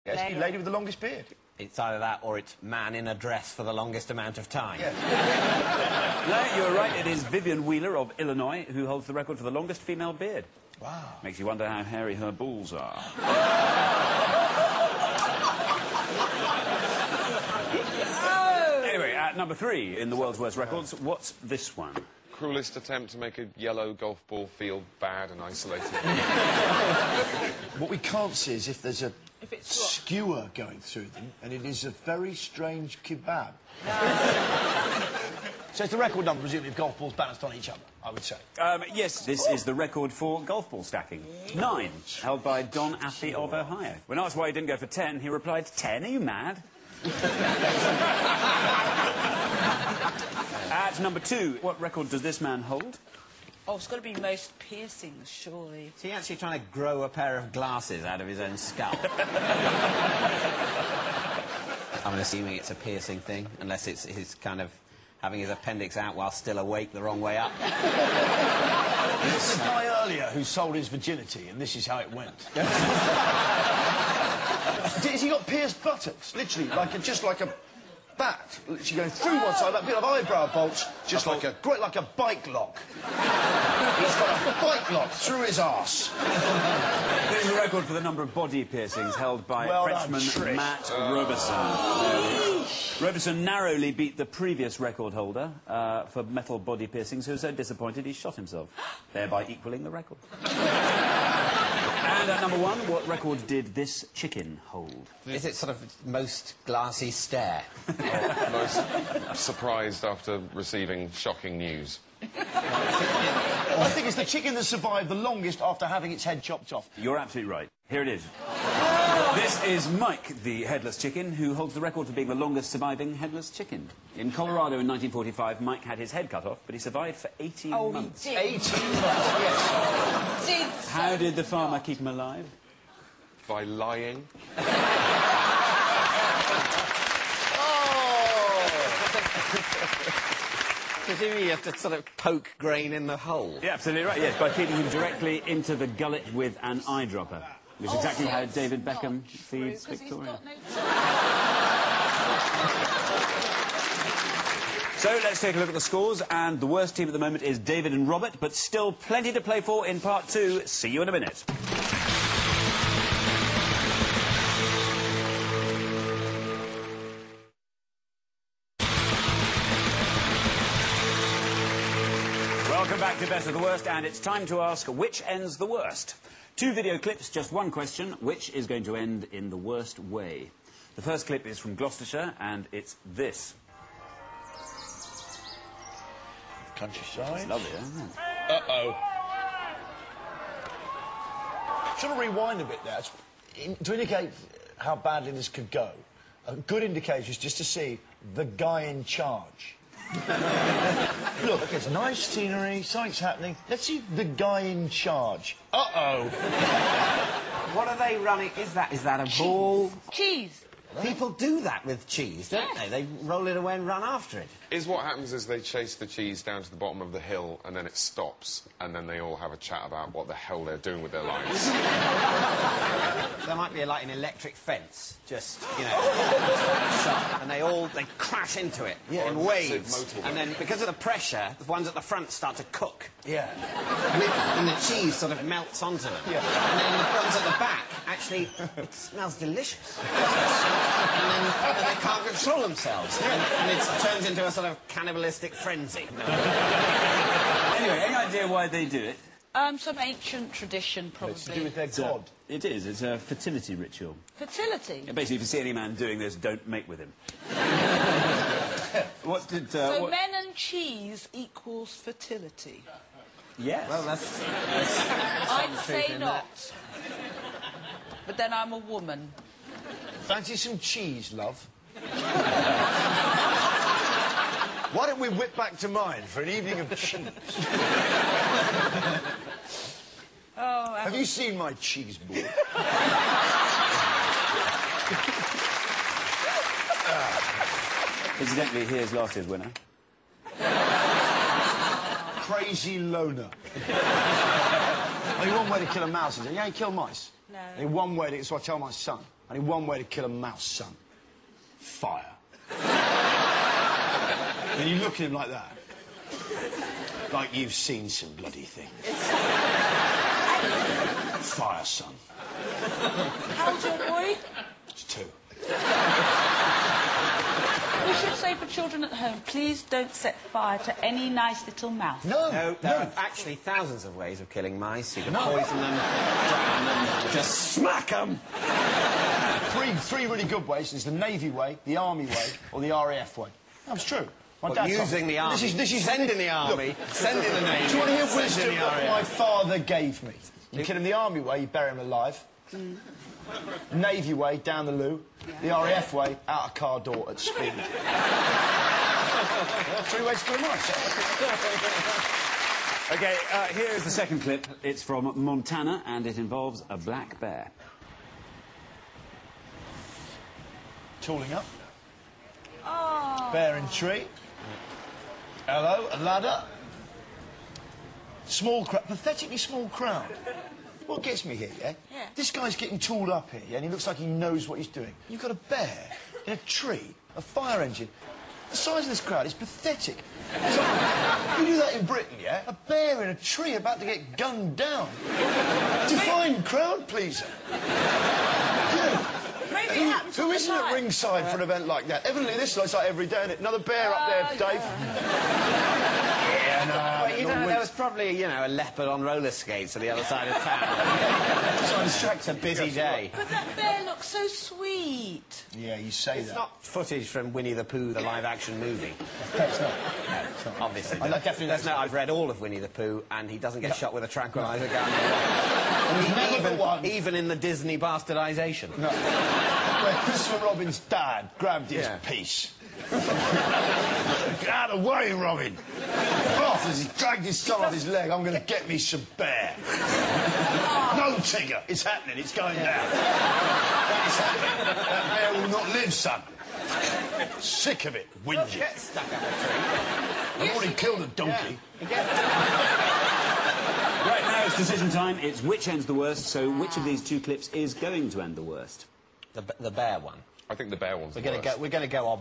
Yes, lady with the longest beard. It's either that or it's man in a dress for the longest amount of time. Yeah. No, you're right. It is Vivian Wheeler of Illinois who holds the record for the longest female beard. Wow. Makes you wonder how hairy her balls are. Anyway, at number 3 in the world's worst records, what's this one? Cruelest attempt to make a yellow golf ball feel bad and isolated. What we can't see is if there's a skewer going through them, and it is a very strange kebab. So it's the record number, presumably, of golf balls balanced on each other, I would say. Yes, this is the record for golf ball stacking. 9, held by Don Athley of Ohio. When asked why he didn't go for 10, he replied, 10? Are you mad? At number 2, what record does this man hold? Oh, it's got to be most piercings, surely. Is he actually trying to grow a pair of glasses out of his own skull? I'm assuming it's a piercing thing, unless it's his kind of having his appendix out while still awake the wrong way up. There's a guy earlier who sold his virginity, and this is how it went. Has he got pierced buttocks? Literally, just like a bat, literally going through one side, like a bit of eyebrow bolts, just like a bike lock. He's got a bike lock through his arse. This is the record for the number of body piercings held by Frenchman Matt Roberson. Roberson narrowly beat the previous record holder for metal body piercings, who was so disappointed he shot himself, thereby equalling the record. And at number 1, what record did this chicken hold? Is it sort of most glassy stare? Or most surprised after receiving shocking news? I think it's the chicken that survived the longest after having its head chopped off. You're absolutely right. Here it is. This is Mike, the headless chicken, who holds the record for being the longest surviving headless chicken. In Colorado in 1945, Mike had his head cut off, but he survived for 18 months. He did. 18 months, yes. Did How did the farmer keep him alive? By lying. Presumably you have to sort of poke grain in the hole. Yeah, absolutely right, yes, by feeding him directly into the gullet with an eyedropper. Which is exactly how David Beckham feeds Victoria. So let's take a look at the scores, and the worst team at the moment is David and Robert, but still plenty to play for in part 2. See you in a minute. Welcome back to Best of the Worst, and it's time to ask, which ends the worst? 2 video clips, just 1 question, which is going to end in the worst way? The first clip is from Gloucestershire, and it's this. Countryside. It's lovely, isn't it? Uh-oh. Should I rewind a bit there? To indicate how badly this could go, a good indication is just to see the guy in charge. Look, it's nice scenery, something's happening. Let's see the guy in charge. Uh-oh. What are they running? Is that a ball? cheese. People do that with cheese, don't they? They roll it away and run after it. What happens is they chase the cheese down to the bottom of the hill, and then it stops, and then they all have a chat about what the hell they're doing with their lives. There might be like an electric fence, just, you know, sharp, and they crash into it in waves. And then, because of the pressure, the ones at the front start to cook. Yeah. And the cheese sort of melts onto them. Yeah. And then the ones at the back, actually, it smells delicious. And then they can't control themselves. And it turns into a sort of cannibalistic frenzy. Anyway, any idea why they do it? Some ancient tradition, probably. It's to do with their god. It is. It's a fertility ritual. Fertility? Yeah, basically, if you see any man doing this, don't mate with him. What did... So men and cheese equals fertility? Yes. Well, that's I'd say not. But then I'm a woman. Fancy some cheese, love? Why don't we whip back to mine for an evening of cheese? Oh, Have you seen my cheese board? Incidentally, here's last year's winner. Crazy loner. Only one way to kill a mouse is... You ain't kill mice. No. Only one way to... So I tell my son. Only one way to kill a mouse, son. Fire. And you look at him like that. Like you've seen some bloody thing. Fire, son. How old's your boy? It's 2. We should say for children at home, please don't set fire to any nice little mouse. No, No, there are actually thousands of ways of killing mice. You can poison them, drown them, just smack them. Three really good ways. There's the Navy way, the Army way, or the RAF way. That's true. My dad Using the army. This is sending the army, Look, sending the Navy. do you want to hear wisdom sending the that RAF? my father gave me? You kill him the Army way, you bury him alive. Navy way, down the loo. The RAF way, out a car door at speed. 3 ways to kill a mouse. OK, here is the second clip. It's from Montana, and it involves a black bear. Tooling up. Oh. Bear in tree. Hello, a ladder. Small crowd, pathetically small crowd. What gets me here, yeah? Yeah. This guy's getting tooled up here, yeah, and he looks like he knows what he's doing. You've got a bear in a tree, a fire engine. The size of this crowd is pathetic. It's like, you do that in Britain, yeah? A bear in a tree about to get gunned down. Define crowd pleaser. Yeah. Maybe it happens all Who the isn't at time. ringside for an event like that? Evidently, this looks like every day, isn't it? Another bear up there, Dave. Well, you don't know, there was probably, you know, a leopard on roller skates at the other side of town. It's a busy day. But that bear looks so sweet. Yeah, you say It's that. not footage from Winnie the Pooh, the live-action movie. No, it's not. Obviously. I definitely There's no, I've read all of Winnie the Pooh, and he doesn't get shot with a tranquilizer gun. Never one. Even in the Disney bastardization. No. Where Christopher Robin's dad grabbed his Yeah. piece. Get out of the way, Robin. Off as he dragged his son off his leg. I'm going to get me some bear. No, Tigger. It's happening. It's going down. It's happening. That bear will not live, son. Sick of it. Whinging. Get stuck up a tree. I've already killed a donkey. Right, now it's decision time. It's which ends the worst, so which of these 2 clips is going to end the worst? The bear one. I think the bear one's We're the going worst. to go